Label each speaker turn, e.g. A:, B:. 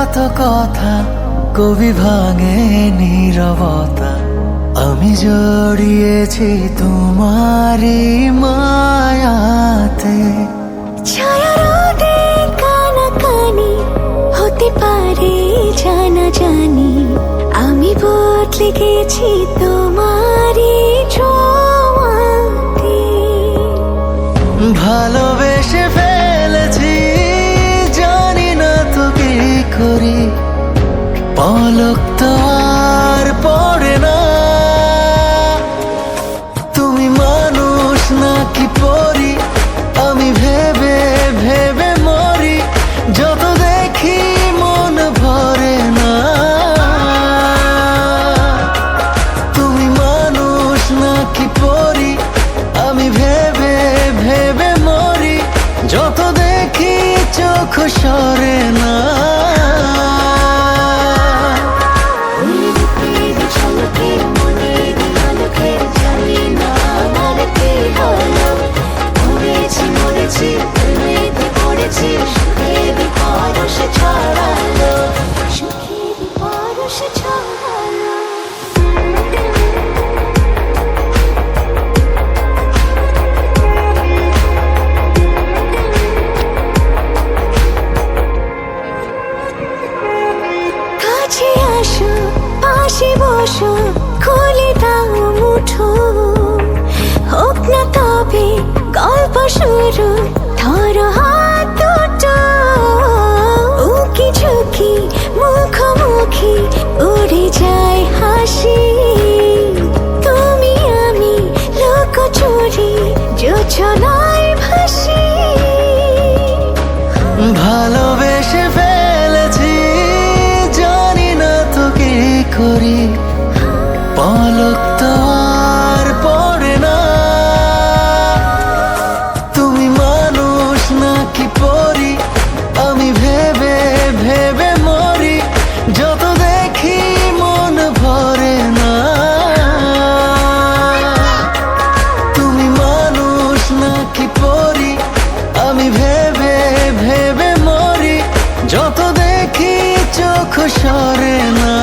A: কত কথা কবি ভাঙে নীরবতা। আমি জড়িয়েছি তোমারই মায়াতে।
B: ছায়া রোদে কানাকানি হতে পারে জানা জানি, আমি বদলে গেছি তোমারই ছোঁয়াতে।
A: ভালোবেসে ফেলেছি, জানি না তো কি করি, পলক তো আর পড়ে না। তুমি মানুষ নাকি পরি, আমি ভেবে ভেবে মরি, যত দেখি মন ভরে না। তুমি মানুষ নাকি পরি, আমি ভেবে ভেবে মরি, যত দেখি চোখ সরে না।
B: কাছে আসো, পাশে বসো, খুলে দাও মুঠো, হোক না তবে গল্প শুরু, ধরো হাত দুটো। উকি ঝুঁকি মুখোমুখি উড়ে যায় হাসি, তুমি আমি লুকোচুরি যোছনায় ভাসি।
A: ভালোবেসে ফেলেছি, জানি না তো কি করি, পলক তো আর পড়ে না। তুমি মানুষ নাকি পরি, আমি ভেবে ভেবে মরি, যত দেখি মন ভরে না। তুমি মানুষ নাকি পরি, আমি ভেবে ভেবে মরি, যত দেখি চোখ সরে না।